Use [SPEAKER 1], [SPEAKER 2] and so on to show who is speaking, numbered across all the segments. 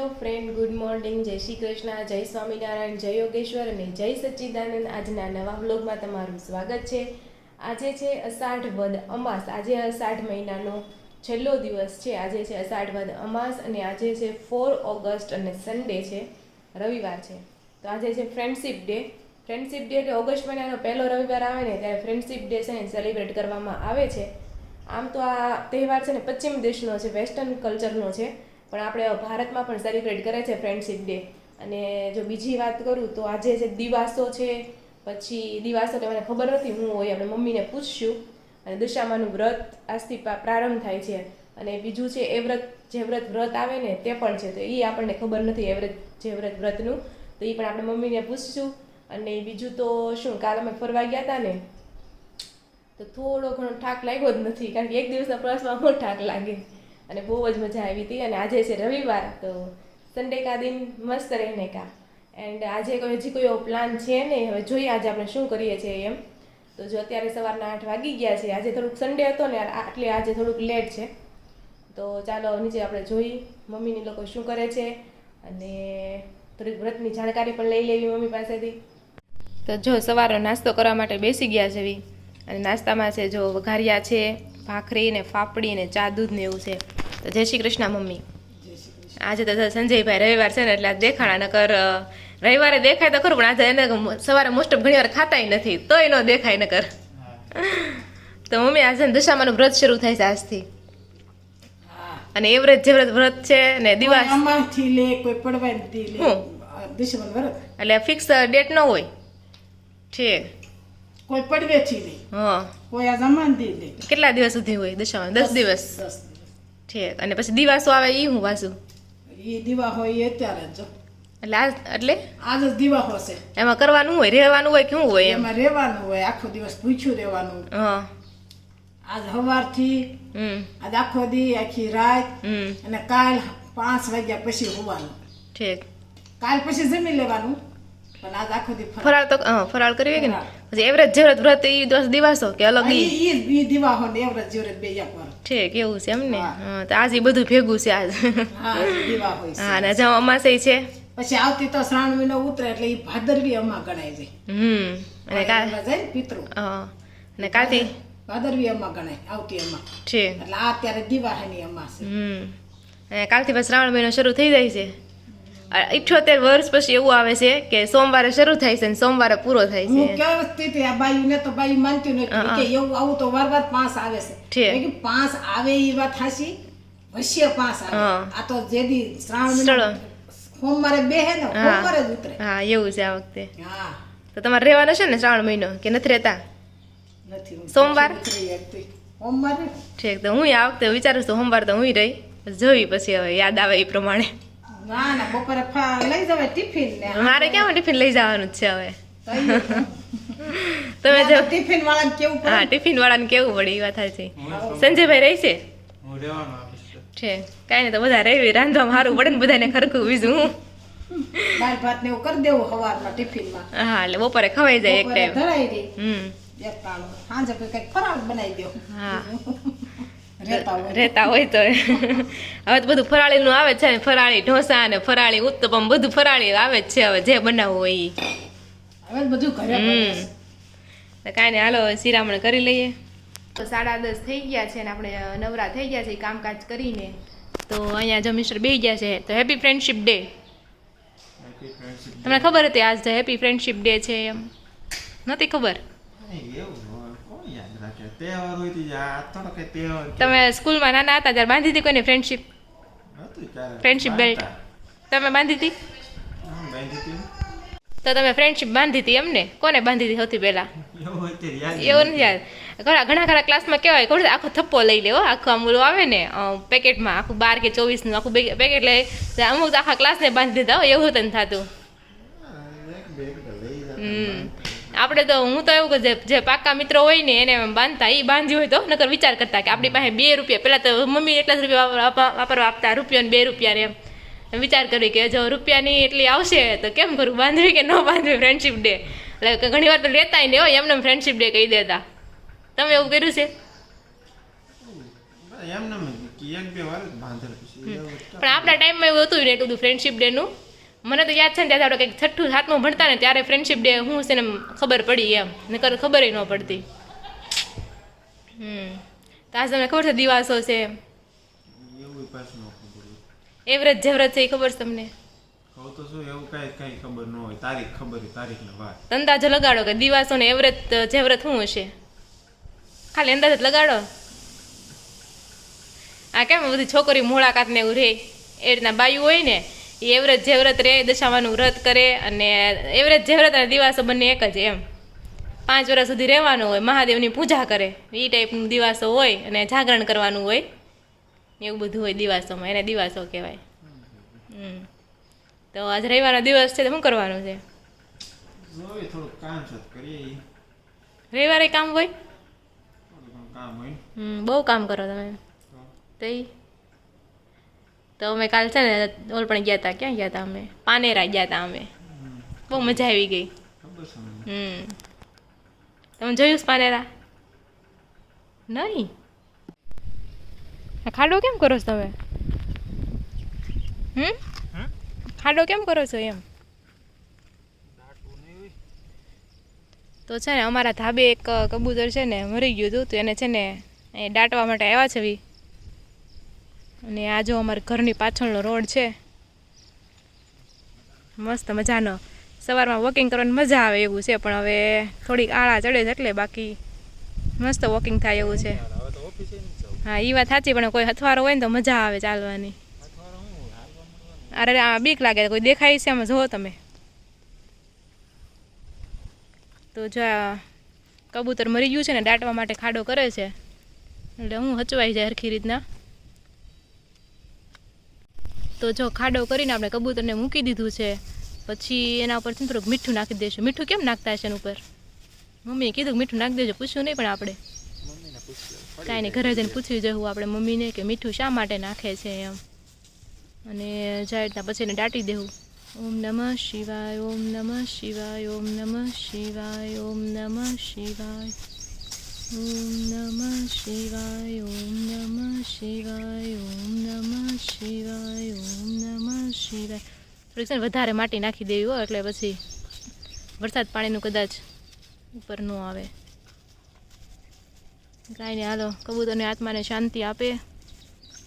[SPEAKER 1] Hello friend, good morning, જય શ્રી કૃષ્ણ, જય સ્વામિનારાયણ, જય યોગેશ્વર અને જય સચ્ચિદાનંદ. આજના નવા વ્લોગમાં તમારું સ્વાગત છે. આજે છે અષાઢ વદ અમાસ. આજે અષાઢ મહિનાનો છેલ્લો દિવસ છે. આજે છે અષાઢ વદ અમાસ અને આજે છે 4 ઓગસ્ટ અને સન્ડે છે, રવિવાર છે. તો આજે છે ફ્રેન્ડશિપ ડે. ફ્રેન્ડશિપ ડે એટલે ઓગસ્ટ મહિનાનો પહેલો રવિવાર આવે ને ત્યારે ફ્રેન્ડશિપ ડે છે ને સેલિબ્રેટ કરવામાં આવે છે. આમ તો આ તહેવાર છે ને પશ્ચિમ દેશનો છે, વેસ્ટર્ન કલ્ચરનો છે, પણ આપણે ભારતમાં પણ સેલિબ્રેટ કરે છે ફ્રેન્ડશિપ ડે. અને જો બીજી વાત કરું તો આજે જે દિવાસો છે, પછી દિવાસો તો મને ખબર નથી હું હોય, આપણે મમ્મીને પૂછશું. અને દશામાનું વ્રત આજથી પ્રારંભ થાય છે. અને બીજું છે એ વ્રત, જે વ્રત આવે ને તે પણ છે, તો એ આપણને ખબર નથી એ વ્રતનું, તો એ પણ આપણે મમ્મીને પૂછશું. અને બીજું તો શું, કાલ અમે ફરવા ગયા હતા ને તો થોડો ઘણો થાક લાગ્યો જ નથી, કારણ કે એક દિવસના પ્રવાસમાં બહુ થાક લાગે અને બહુ જ મજા આવી હતી. અને આજે છે રવિવાર, તો સન્ડે કા દિન મસ્ત રહેને કા. એન્ડ આજે હજી કોઈ એવો પ્લાન છે નહીં. હવે જોઈએ આજે આપણે શું કરીએ છીએ એમ. તો જો અત્યારે સવારના 8 વાગી ગયા છે. આજે થોડુંક સન્ડે હતો ને એટલે આજે થોડુંક લેટ છે. તો ચાલો નીચે આપણે જોઈ મમ્મીની લોકો શું કરે છે અને થોડીક વ્રતની જાણકારી પણ લઈ લેવી મમ્મી પાસેથી. તો જો સવારનો નાસ્તો કરવા માટે બેસી ગયા છે. અને નાસ્તામાં છે જો વઘારિયા છે, ભાખરી ને ફાફડી ને ચા દૂધ ને એવું છે. તો જય શ્રી કૃષ્ણ મમ્મી. આજે તો સંજયભાઈ રવિવાર છે ને એટલે દેખાણા, નકર રવિવારે દેખાય તો ખરું, પણ આજે એને સવારે મોસ્ટ ઓફ ઘણી વાર ખાતાય નથી, તોય ન દેખાય નકર. તો મમ્મી આજે દશામાનું વ્રત શરૂ થાય છે આજથી. અને એવરેજ જે વ્રત છે ને દિવસ એટલે ફિક્સ ડેટ ન હોય છે,
[SPEAKER 2] કોઈ પડવે છે નહીં.
[SPEAKER 1] હા, કોઈ
[SPEAKER 2] આ જમાન દે દે.
[SPEAKER 1] કેટલા દિવસ સુધી હોય દશામાં? 10 દિવસ છે. અને પછી દિવાસો આવે ઈ હું વાસું
[SPEAKER 2] એ દીવા હોય અત્યારે જ,
[SPEAKER 1] એટલે
[SPEAKER 2] આજ જ દીવા હશે.
[SPEAKER 1] એમાં કરવાનું હોય, રહેવાનું હોય કે શું હોય?
[SPEAKER 2] એમાં રહેવાનું હોય, આખો દિવસ પૂછ્યું રહેવાનું.
[SPEAKER 1] હા,
[SPEAKER 2] આજ સવારથી આજ આખો દી, આખી રાત, અને કાલ 5 વાગ્યા પછી હોવાનું.
[SPEAKER 1] ઠીક.
[SPEAKER 2] કાલ પછી જમી લેવાનું, પણ આજ આખો દી
[SPEAKER 1] ફરાળ તો ફરાળ કરવી કે નહીં? પછી એવરેજ જે વ્રત ઈ દિવાસો કે અલગ?
[SPEAKER 2] ઈ દીવા હોય ને એવરેજ જેવરેજ બે એક વાર.
[SPEAKER 1] ઠીક, એવું છે એમ ને? હા, તો આજ બધું ભેગું છે આજ.
[SPEAKER 2] હા, દીવા હોય.
[SPEAKER 1] હા, અને જો અમાસે છે
[SPEAKER 2] પછી આવતી તો શ્રાવણ મહિનો ઉતરે એટલે ઈ ભાદરવી અમા ગણાય છે.
[SPEAKER 1] અને કાલ
[SPEAKER 2] જાય ને પિતૃ.
[SPEAKER 1] હા, અને કાલથી
[SPEAKER 2] ભાદરવી અમા ગણાય, આવતી અમા
[SPEAKER 1] છે.
[SPEAKER 2] એટલે આ અત્યારે દિવાહાની અમા છે.
[SPEAKER 1] અને કાલથી પછી શ્રાવણ મહિનો શરૂ થઈ જાય છે. 78 વર્ષ પછી એવું આવે છે કે સોમવારે શરૂ થાય છે અને સોમવારે પૂરો થાય છે.
[SPEAKER 2] હું કહેતી હતી આ બાયુને, તો બાયુ માનતી નથી કે એવું આવું તો વાર 5 આવે છે. કે 5 આવે એ વાત હાસી, વશ્ય 5 આવે. આ તો જેદી શ્રાવણ સોમવારે બેહે ને સોમવારે જ ઉતરે.
[SPEAKER 1] હા, એવું છે આ વખતે.
[SPEAKER 2] હા,
[SPEAKER 1] તો તમારે રહેવાનો છે ને શ્રાવણ મહિનો કે નથી રહેતા?
[SPEAKER 2] નથી.
[SPEAKER 1] સોમવાર
[SPEAKER 2] સોમવારે.
[SPEAKER 1] ઠીક. તો હું આ વખતે વિચારું છું સોમવાર તો હું રહી, જોઈ પછી હવે યાદ આવે એ પ્રમાણે.
[SPEAKER 2] ના ના, બપોરે લઈ જવાય ટિફિન ને.
[SPEAKER 1] મારે ક્યાં ટિફિન લઈ જવાનું જ છે હવે. તમે જો
[SPEAKER 2] ટિફિન વાળાને કેવું પડે.
[SPEAKER 1] હા, ટિફિન વાળાને કેવું પડે, એ વાત સાચી. સંજયભાઈ રહી છે? છે. કાંઈ નહીં, તો બધા રહી રાંધવામાં સારું પડે ને બધાને ખરખું બીજું હું.
[SPEAKER 2] દાળ ભાત ને એવું કરી દેવું સવારમાં ટિફિનમાં.
[SPEAKER 1] હા, એટલે બપોરે ખવાઈ જાય એક ટાઈમ.
[SPEAKER 2] ધરાઈ દે. એક ટાણું સાંજે કંઈક ફરાળ બનાવી દો.
[SPEAKER 1] હા,
[SPEAKER 2] રહેતા
[SPEAKER 1] હોય તો. હવે તો બધું ફરાળીનું આવે છે, ફરાળી ઢોસા ને ફરાળી ઉત્તપમ બધું ફરાળી આવે જ છે હવે, જે બનાવવું હોય એ.
[SPEAKER 2] હવે બધું ઘરે બને.
[SPEAKER 1] કાંઈ નહીં, હાલો શિરામણ કરી લઈએ. તો 10:30 થઈ ગયા છે ને આપણે નવરા થઈ ગયા છે કામકાજ કરીને. તો અહીંયા જો મિસ્ટર બેસી ગયા છે. તો હેપી ફ્રેન્ડશિપ ડે. તમને ખબર હતી આજ હેપી ફ્રેન્ડશિપ ડે છે એમ? નથી ખબર? તમે સ્કૂલમાં નાના હતા ત્યારે બાંધી હતી કોઈને ફ્રેન્ડશિપ બેલ્ટ? તમે બાંધી હતી? તો તમે ફ્રેન્ડશિપ બાંધી હતી એમને? કોને બાંધી હતી સૌથી પહેલા? એવું નથી યાદ. ઘણા ખરા ક્લાસમાં કહેવાય ખબર, આખો થપ્પો લઈ લેવો, આખું આમ ઓલું આવે ને પેકેટમાં, આખું 12 કે 24નું આખું પેકેટ લઈ અમુક તો આખા ક્લાસને બાંધી દીધા હોય, એવું હતું થતું. આપણે તો હું તો એવું કે જે પાકા મિત્રો હોય ને એને બાંધતા, એ બાંધ્યું હોય તો નકર વિચાર કરતા કે આપણી પાસે 2 રૂપિયા, પહેલાં તો મમ્મી એટલા જ રૂપિયા વાપરવા આપતા, રૂપિયા ને 2 રૂપિયા એમ વિચાર કરી કે જો રૂપિયાની એટલી આવશે તો કેમ કરું, બાંધવી કે ન બાંધવી ફ્રેન્ડશિપ ડે? એટલે ઘણી વાર તો લેતાય ને હોય એમને ફ્રેન્ડશિપ ડે કહી દેતા. તમે એવું કર્યું છે? પણ આપણા ટાઈમમાં એવું હતું ને એટલું બધું ફ્રેન્ડશિપ ડેનું. મને તો યાદ છે ને ત્યારે આપણે કંઈક 6ઠું 7મું ભણતા ને ત્યારે ફ્રેન્ડશિપ ડે શું છે ને ખબર પડી એમ, નકર ખબર ન પડતી. તો આજ તમને ખબર છે દિવાસો છે,
[SPEAKER 3] એવું પાછું ન ખબર હોય.
[SPEAKER 1] એવરેજ જેવરેજ છે એ ખબર છે તમને?
[SPEAKER 3] કહું તો શું એવું કઈ ખબર ન હોય. તારીખ ખબર હોય, તારીખની વાત.
[SPEAKER 1] અંદાજો લગાડો કે દિવાસો ને એવરેજ જેવરેજ શું હશે, ખાલી અંદાજ જ લગાડો. આ કેમ બધી છોકરી મુલાકાત ને એવું રહે એ રીતના બાયું હોય ને એ એવરેજ જેવરત રહે, દશામાનું વ્રત કરે, અને એવરેજ જેવરત અને દિવાસો બંને એક જ એમ. 5 વર્ષ સુધી રહેવાનું હોય, મહાદેવની પૂજા કરે એ ટાઈપનું દિવાસો હોય, અને જાગરણ કરવાનું હોય, એવું બધું હોય દિવાસોમાં, એને દિવાસો કહેવાય. તો આજ રવિવારનો દિવસ છે તો શું કરવાનું છે?
[SPEAKER 3] જોઈએ થોડુંક કામ છે તો કરીએ.
[SPEAKER 1] રવિવારે કામ હોય?
[SPEAKER 3] થોડું કામ હોય ને.
[SPEAKER 1] બહુ કામ કરો તમે તો અમે કાલ છે ને ઓલ પણ ગયા હતા. ક્યાં ગયા હતા અમે? પાનેરા ગયા હતા અમે. બહુ મજા આવી ગઈ.
[SPEAKER 3] ખબર છે મને.
[SPEAKER 1] તમે જોયું છે પાનેરા? નહીં? ખાડો કેમ કરો છો તમે? ખાડો કેમ કરો છો એમ? તો છે ને અમારા ધાબે એક કબૂતર છે ને મરી ગયું હતું, તો એને છે ને એ દાટવા માટે આવ્યા છે બી. અને આ જો અમારા ઘરની પાછળનો રોડ છે, મસ્ત મજાનો. સવારમાં વોકિંગ કરવાની મજા આવે એવું છે, પણ હવે થોડીક આળા ચડે છે એટલે, બાકી મસ્ત વોકિંગ થાય એવું છે. હા એ વાત સાચી, પણ કોઈ હથવારો હોય ને તો મજા આવે ચાલવાની. અરે આ બીક લાગે, કોઈ દેખાય છે આમાં જુઓ તમે. તો જો આ કબૂતર મરી ગયું છે ને દાટવા માટે ખાડો કરે છે, એટલે હું હચવાઈ જાય હરખી રીતના. તો જો ખાડો કરીને આપણે કબૂતરને મૂકી દીધું છે, પછી એના ઉપર થોડુંક મીઠું નાખી દઈશું. મીઠું કેમ નાખતા હશે એના ઉપર? મમ્મીએ કીધું મીઠું નાખી દેજો, પૂછ્યું નહીં પણ આપણે કાંઈ નહીં, ઘરે જઈને પૂછવી જવું આપણે મમ્મીને કે મીઠું શા માટે નાખે છે એમ. અને જાય રીતના પછી એને દાટી દેવું. ઓમ નમઃ શિવાય, ઓમ નમઃ શિવાય, ઓમ નમઃ શિવાય, ઓમ નમઃ શિવાય, ઓમ નમઃ શિવાય, ઓમ નમઃ શિવાય, ઓમ નમઃ શિવાય, ઓમ નમઃ શિવાય. થોડીક છે ને વધારે માટી નાખી દેવી હોય એટલે પછી વરસાદ પાણીનું કદાચ ઉપર ન આવે. કાંઈ નહીં, હાલો કબૂતરની આત્માને શાંતિ આપે.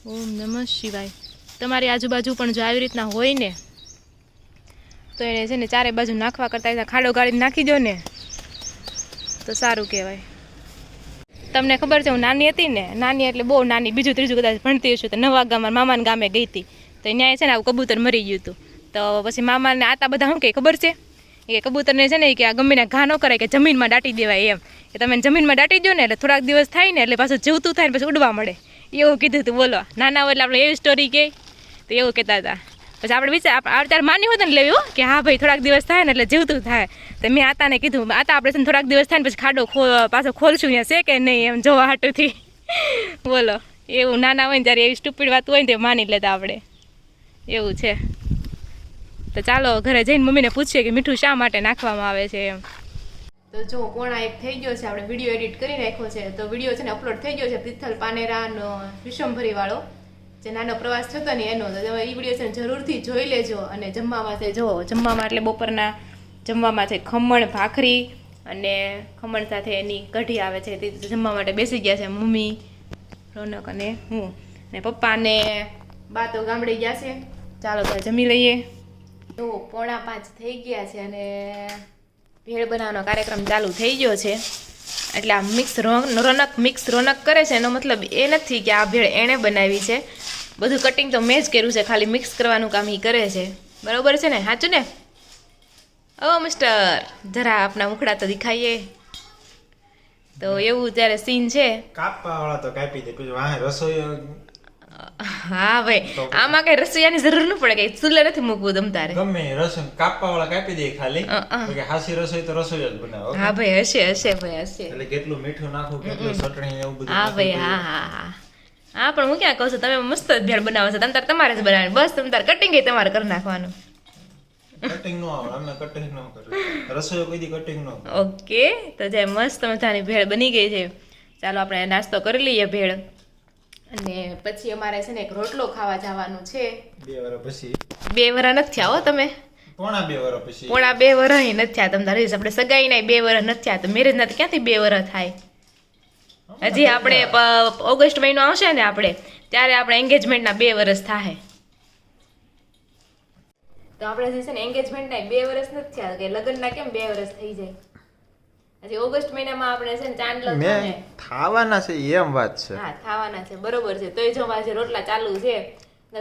[SPEAKER 1] ઓમ નમઃ શિવાય. તમારી આજુબાજુ પણ જો આવી રીતના હોય ને તો એને છે ને ચારે બાજુ નાખવા કરતાં ખાડો ગાળીને નાખી દો ને તો સારું કહેવાય. તમને ખબર છે હું નાની હતી ને, નાની એટલે બહુ નાની, બીજું ત્રીજું કદાચ ભણતી હશું, તો નવા ગામમાં મામાના ગામે ગઈ હતી. તો ત્યાં છે ને આવું કબૂતર મરી ગયું હતું. તો પછી મામાને આતા બધા શું કહે ખબર છે એ કબૂતરને છે ને કે આ ગમીને ઘા ન કરાય, કે જમીનમાં દાટી દેવાય એમ, કે તમે જમીનમાં દાટી દો ને એટલે થોડાક દિવસ થાય ને એટલે પાછું જીવતું થાય ને પછી ઉડવા મળે, એવું કીધું હતું. બોલો, નાના હોય એટલે આપણે એવી સ્ટોરી કહે તો એવું કહેતા હતા. પછી આપણે વિચાર અત્યારે માની હોત ને લેવી હો કે હા ભાઈ થોડાક દિવસ થાય ને એટલે જીવતું થાય. તો મેં આતાને કીધું, આતા આપણે છે ને થોડાક દિવસ થાય ને પછી ખાડો પાછો ખોલશું અહીંયા છે કે નહીં એમ જોવા હાટુથી. બોલો, એવું નાના હોય ને ત્યારે એવી સ્ટુપિડ વાત હોય ને તે માની લેતા આપણે, એવું છે. તો ચાલો ઘરે જઈને મમ્મીને પૂછીએ કે મીઠું શા માટે નાખવામાં આવે છે એમ. તો જો 1:15 થઈ ગયો છે, આપણે વિડીયો એડિટ કરી નાખ્યો છે. તો વિડીયો છે ને અપલોડ થઈ ગયો છે તિથલ પાનેરાનો વિશ્વંભરી વાળો જે નાનો પ્રવાસ થતો ને એનો. તો એ વિડીયો છે ને જરૂરથી જોઈ લેજો. અને જમવામાં છે જો, જમવામાં એટલે બપોરના જમવામાં છે ખમણ ભાખરી અને ખમણ સાથે એની કઢી આવે છે. તે જમવા માટે બેસી ગયા છે મમ્મી, રોનક અને હું. ને પપ્પા ને બા તો ગામડે ગયા છે. ચાલો તો જમી લઈએ. તો 4:45 થઈ ગયા છે અને ભેળ બનાવવાનો કાર્યક્રમ ચાલુ થઈ ગયો છે. એટલે આ મિક્સ રોનક કરે છે એનો મતલબ એ નથી કે આ ભેળ એણે બનાવી છે. બધું કટિંગ તો મેં જ કર્યું છે, ખાલી મિક્સ કરવાનું કામ એ કરે છે. બરાબર છે ને? સાચું ને? ઓ મિસ્ટર, જરા આપણા મુખડા તો દેખાઈએ. તો એવું ત્યારે સીન છે.
[SPEAKER 3] કાપવા વાળા તો કાપી દે, પછી વાહે રસોઈ.
[SPEAKER 1] હા ભાઈ, આમાં કઈ રસોઈયાની જરૂર ન પડે, કઈ ચૂલે નથી મૂકવું તમ તારે.
[SPEAKER 3] ગમે રસોઈ કાપવા વાળા કાપી દે ખાલી, કે હાસી રસોઈ તો રસોઈ જ બનાવે.
[SPEAKER 1] હા ભાઈ, હશે ભાઈ હશે.
[SPEAKER 3] એટલે કેટલું મીઠું નાખવું, કેટલું ચટણી એવું બધું.
[SPEAKER 1] હા ભાઈ, હા. હા પણ હું ક્યાં કહું છું, તમે મસ્ત જ ભેળ બનાવો છો, તમે તમારે જ બનાવવાની, બસ તમે તારે કટિંગ તમારે કરી નાખવાનું.
[SPEAKER 3] કટિંગ નો આવે, અમે કટિંગ ન કરીએ, રસોઈ કોઈ દી કટિંગ ન કરે.
[SPEAKER 1] ઓકે, તો જે મસ્ત મજાની ભેળ બની ગઈ છે. ચાલો આપણે નાસ્તો કરી લઈએ ભેળ. અને પછી અમારે છે ને એક રોટલો ખાવા જવાનું છે.
[SPEAKER 3] 2 વર્ષ પછી
[SPEAKER 1] 2 વર્ષ નથી થયા હો તમે,
[SPEAKER 3] પોણા 2 વર્ષ પછી
[SPEAKER 1] પોણા 2 વર્ષ નથી થયા તમે તારી આપણે સગાઈ ના 2 વર્ષ નથી થયા તો મેરેજ ના ક્યાંથી 2 વર્ષ થાય. હજી આપણે ઓગસ્ટ મહિનો આવશે ને આપણે ત્યારે આપણે એન્ગેજમેન્ટના 2 વર્ષ થાય. તો આપણે જે છે ને એન્ગેજમેન્ટના 2 વર્ષ નથી થયા કે લગ્નના કેમ 2 વર્ષ થઈ જાય. હજી ઓગસ્ટ મહિનામાં આપણે છે ને ચાંદલો છે ને
[SPEAKER 3] ખાવાના છે એમ વાત છે.
[SPEAKER 1] હા થાવાના છે બરોબર છે. તોય જો આજે રોટલા ચાલુ છે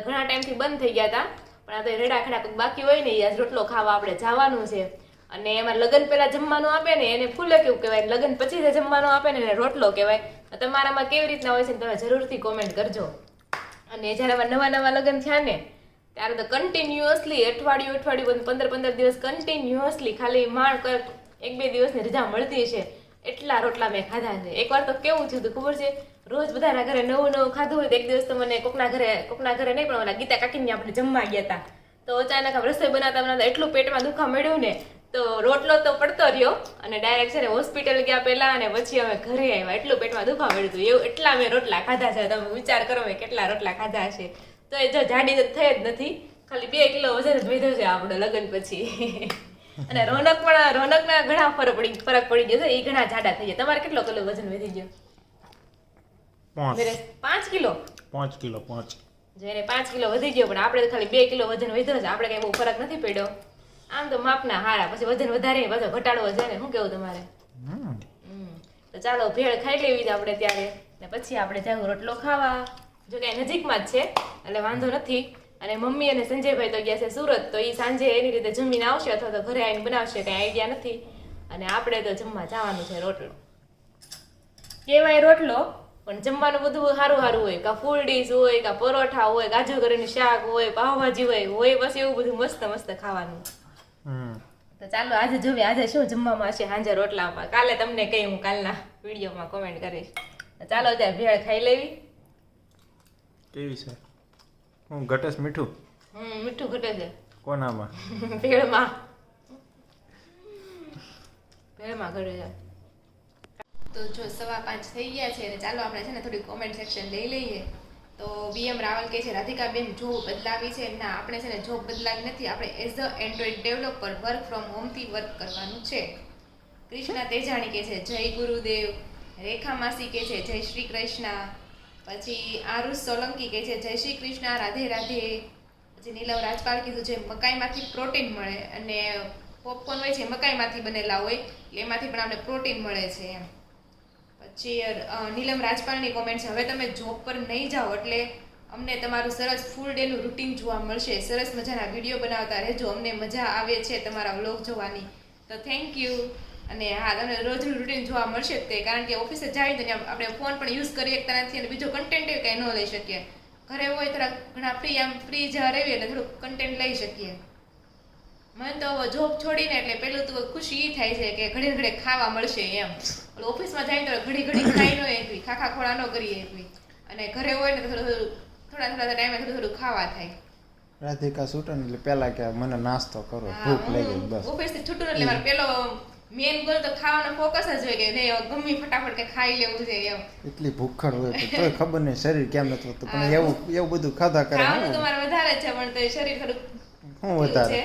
[SPEAKER 1] ઘણા ટાઈમથી બંધ થઈ ગયા હતા પણ આ તો રેડા ખેડા બાકી હોય ને આજ રોટલો ખાવા આપણે જવાનું છે. અને એમાં લગ્ન પહેલા જમવાનું આપે ને એને ફૂલે કેવું કહેવાય, લગ્ન પછી જે જમવાનું આપે ને એને રોટલો કહેવાય. તમારામાં કેવી રીતના હોય છે ને તમે જરૂરથી કોમેન્ટ કરજો. અને જ્યારે નવા લગ્ન થયા ને ત્યારે તો કન્ટિન્યુઅસલી અઠવાડિયું 15 દિવસ કન્ટિન્યુઅસલી ખાલી માણ 1-2 દિવસની રજા મળતી છે એટલા રોટલા મેં ખાધા છે. એકવાર તો કેવું થયું હતું ખબર છે, રોજ બધાના ઘરે નવું ખાધું હોય તો એક દિવસ તો મને કોકના ઘરે નહીં પણ ઓલા ગીતા કાકીને આપણે જમવા ગયા હતા તો અચાનક રસોઈ બનાવતા એટલું પેટમાં દુખા મળ્યું ને તો રોટલો તો પડતો રહ્યો અને ડાયરેક્ટ છે ને હોસ્પિટલ ગયા પહેલા અને પછી અમે ઘરે આવ્યા એટલું પેટમાં દુખા મળ્યું હતું. એવું એટલા મેં રોટલા ખાધા છે. તમે વિચાર કરો મેં કેટલા રોટલા ખાધા છે. તો એ જો જાડી તો થઈ જ નથી, ખાલી 2 કિલો વજન જ વધ્યો છે આપણે લગ્ન પછી. અને રોનકના ઘણા ફરક પડી ગયો છે, એ ઘણા જાડા થઈ ગયા. તમારે કેટલો કિલો વજન વધી ગયો? 5 કિલો.
[SPEAKER 3] 5 કિલો 5
[SPEAKER 1] જો એને 5 કિલો વધી ગયો પણ આપણે ખાલી 2 કિલો વજન વધ્યો છે. આપણે કઈ બહુ ફરક નથી પડ્યો. આમ તો માપના હારા, પછી વજન વધારે પાછો ઘટાડવો છે ને. શું કેવું તમારે? તો ચાલો ભેળ ખાઈ લેવી આપણે ત્યારે ને પછી આપણે જાવ રોટલો ખાવા. જો કે નજીકમાં જ છે એટલે વાંધો નથી. અને મમ્મી અને સંજયભાઈ તો ગયા છે સુરત, તો એ સાંજે એની રીતે જમીને આવશે અથવા તો ઘરે આવીને બનાવશે, કઈ આઈડિયા નથી. અને આપણે તો જમવા જવાનું છે રોટલો. કેવાય રોટલો પણ જમવાનું બધું સારું હોય, કાં ફૂલ ડીશ હોય, કાં પરોઠા હોય, કાજુ કરીનું શાક હોય, પાવભાજી હોય પછી એવું બધું મસ્ત ખાવાનું. તો ચાલો આજે જોઈએ આજે શું જમવામાં હશે સાંજે રોટલામાં. કાલે તમને કહી હું કાલના વિડીયોમાં કોમેન્ટ કરીશ. ચાલો ત્યાં ભેળ ખાઈ લેવી.
[SPEAKER 3] કેવી છે? હું ઘટસ મીઠું
[SPEAKER 1] મીઠું ઘટે છે
[SPEAKER 3] કોનામાં?
[SPEAKER 1] ભેળમાં ઘટે છે. તો જો 5:15 થઈ ગયા છે અને ચાલો આપણે છે ને થોડી કોમેન્ટ સેક્શન લઈ લઈએ. તો BM રાવલ કહે છે રાધિકાબેન જોબ બદલાવી છે. ના, આપણે છે ને જોબ બદલાવી નથી, આપણે as a android developer work from હોમથી વર્ક કરવાનું છે. કૃષ્ણા તેજાણી કહે છે જય ગુરુદેવ. રેખા માસી કહે છે જય શ્રી કૃષ્ણ. પછી આરુષ સોલંકી કહે છે જય શ્રી કૃષ્ણ, રાધે રાધે. પછી નીલવ રાજપાલ કીધું છે મકાઈમાંથી પ્રોટીન મળે અને પોપકોર્ન હોય છે મકાઈમાંથી બનેલા હોય એટલે એમાંથી પણ આપણે પ્રોટીન મળે છે એમ. પછી નીલમ રાજપાલની કોમેન્ટ છે હવે તમે જોબ પર નહીં જાઓ એટલે અમને તમારું સરસ ફૂલ ડેનું રૂટીન જોવા મળશે. સરસ મજાના વિડીયો બનાવતા રહેજો, અમને મજા આવે છે તમારા વ્લોગ જોવાની. તો થેન્ક યુ. અને હા, તમને રોજનું રૂટીન જોવા મળશે જ તે, કારણ કે ઓફિસે જાય તો આપણે ફોન પણ યુઝ કરી શકતા નથી અને બીજો કન્ટેન્ટ એ કંઈ ન લઈ શકીએ. ઘરે હોય થોડા ઘણા ફ્રી જ્યાં રહેવી એટલે થોડુંક કન્ટેન્ટ લઈ શકીએ. મને તો જોબ છોડીને એટલે પેલું તો ખુશી એ થાય છે કે ઘડી ઘડી ખાવા મળશે એમ. ઓફિસમાં જાય તો ઘડી ખાઈ ન એકવી, ખાખા ખોળા ન કરીએ એકવી, અને ઘરે હોય ને તો થોડા ટાઈમે થોડું ખાવા થાય.
[SPEAKER 3] રાધિકા છૂટે એટલે પેલા કે મને નાસ્તો કરો, ભૂખ લાગી બસ.
[SPEAKER 1] ઓફિસથી છૂટું એટલે મારે પેલો મેન ગોલ તો ખાવાનો ફોકસ જ હોય કે નહીં ગમે ફટાફટ કે ખાઈ લેવું છે એમ.
[SPEAKER 3] એટલી ભૂખડ હોય તો તોય ખબર નહીં શરીર કેમ નથી હોતું, પણ એવું બધું ખાધા કરે.
[SPEAKER 1] ખાવાનું તો મારે વધારે છે પણ તો શરીર થોડું
[SPEAKER 3] શું વધારે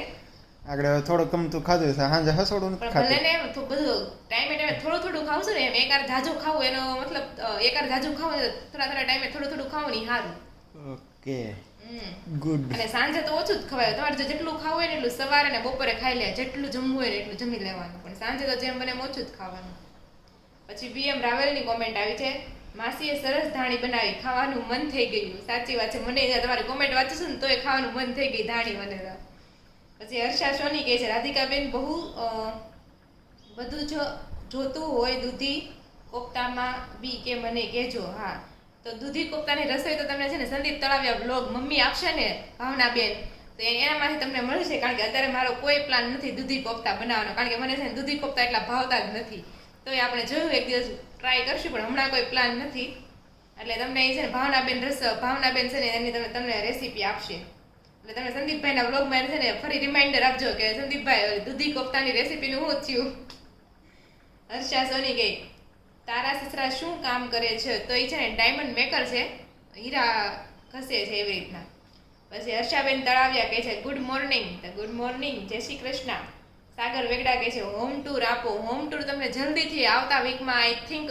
[SPEAKER 3] આગળ થોડું ગમતું ખાધું છે સાંજે હસોડું નથી ખાતું.
[SPEAKER 1] ભલે ને બધું ટાઈમે થોડું ખાવશું ને એમ. એકાર જાજુ ખાવું એનો મતલબ એકાર જાજુ ખાવું થોડા ટાઈમે થોડું ખાવું નહીં સારું.
[SPEAKER 3] Okay good.
[SPEAKER 1] અને સાંજે તો ઓછું જ ખવાય. તમારે જો જેટલું ખાવું હોય ને એટલું સવારે ને બપોરે ખાઈ લે, જેટલું જમવું હોય ને એટલું જમી લેવાનું, પણ સાંજે તો જેમ બને ઓછું જ ખાવાનું. પછી BM રાવલની કોમેન્ટ આવી છે માસીએ સરસ ધાણી બનાવી, ખાવાનું મન થઈ ગયું. સાચી વાત છે, મને તમારી કોમેન્ટ વાંચું ને તોય ખાવાનું મન થઈ ગઈ ધાણી બનેલા. પછી હર્ષા સોની કહે છે રાધિકાબેન બહુ બધું જોતું હોય દૂધી કોફતામાં બી કે મને કહેજો. હા, તો દૂધી કોફતાની રસોઈ તો તમને છે ને સંદીપ તળાવિયા બ્લોગ મમ્મી આપશે ને ભાવનાબેન, તો એનામાંથી તમને મળશે. કારણ કે અત્યારે મારો કોઈ પ્લાન નથી દૂધી કોફતા બનાવવાનો, કારણ કે મને છે ને દૂધી કોફતા એટલા ભાવતા જ નથી. તો એ આપણે જોયું એક દિવસ ટ્રાય કરશું, પણ હમણાં કોઈ પ્લાન નથી. એટલે તમને એ છે ને ભાવનાબેન છે ને એની તમને રેસીપી આપશે. એટલે તમે સંદીપભાઈના વ્લોગમાં છે ને ફરી રિમાઇન્ડર આપજો કે સંદીપભાઈ દૂધી કોફતાની રેસીપીનું શું થયું. હર્ષા સોની ગઈ તારા સસરા શું કામ કરે છે? તો એ છે ને ડાયમંડ મેકર છે, હીરા ઘસે છે એવી રીતના. પછી હર્ષાબેન તળાવિયા કહે છે ગુડ મોર્નિંગ. તો ગુડ મોર્નિંગ, જય શ્રી કૃષ્ણ. સાગર વેગડા કહે છે હોમ ટૂર આપો. હોમ ટૂર તમને જલ્દીથી આવતા વીકમાં આઈ થિંક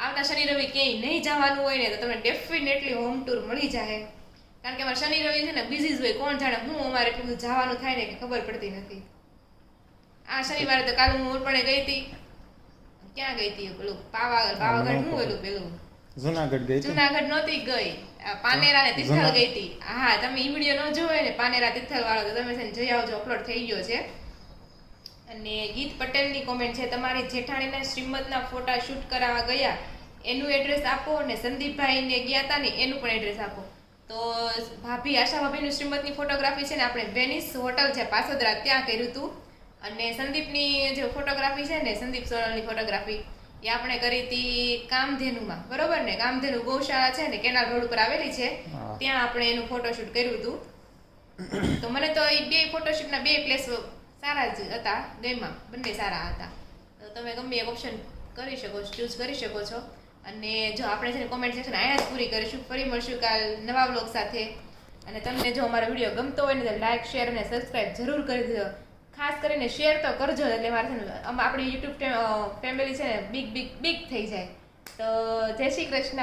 [SPEAKER 1] આવતા શનિ રવિ ક્યાંય નહીં જવાનું હોય ને તો તમને ડેફિનેટલી હોમ ટૂર મળી જાય. કારણ કે અમારે શનિ રવિ છે ને બિઝી જ હોય, કોણ જાણે હું અમારે એટલું બધું જવાનું થાય ને કે ખબર પડતી નથી. આ શનિવારે તો કાલ હું પણ ગઈ હતી. ક્યાં ગઈ હતી? પેલું પાવાગઢ હું પેલું જુનાગઢ નહોતી ગઈ, પાનેરા ને તિથલ ગઈ હતી. હા, તમે ઈ વિડીયો ન જોયો ને પાનેરા તિથલ વાળો તો તમે છે ને જઈ આવજો, અપલોડ થઈ ગયો છે. અને ગીત પટેલની કોમેન્ટ છે તમારી જેઠાણીના શ્રીમદના ફોટા શૂટ કરાવવા ગયા એનું એડ્રેસ આપો, અને સંદીપભાઈને ગયા હતા ને એનું પણ એડ્રેસ આપો. તો ભાભી આશા ભાભીનું શ્રીમદની ફોટોગ્રાફી છે ને આપણે વેનિસ હોટલ છે પાસોદરા ત્યાં કર્યું હતું. અને સંદીપની જે ફોટોગ્રાફી છે ને સંદીપ સોનલની ફોટોગ્રાફી એ આપણે કરી હતી કામધેનુમાં, બરોબર ને? કામધેનુ ગૌશાળા છે ને કેનાલ રોડ ઉપર આવેલી છે, ત્યાં આપણે એનું ફોટોશૂટ કર્યું હતું. તો મને તો એ બે ફોટોશૂટના બે પ્લેસ સારા જ હતા, ગેમમાં બંને સારા હતા. તો તમે ગમે એક ઓપ્શન કરી શકો છો, ચૂઝ કરી શકો છો. અને જો આપણે છે ને કોમેન્ટ સેક્શન અહીંયા જ પૂરી કરીશું. ફરી મળશું કાલ નવા વ્લોગ સાથે. અને તમને જો અમારો વિડીયો ગમતો હોય ને તો લાઈક, શેર અને સબસ્ક્રાઈબ જરૂર કરી દેજો. ખાસ કરીને શેર તો કરજો, એટલે મારે છે ને આપણી યુટ્યુબ ફેમિલી છે ને બિગ થઈ જાય. તો જય શ્રી કૃષ્ણ.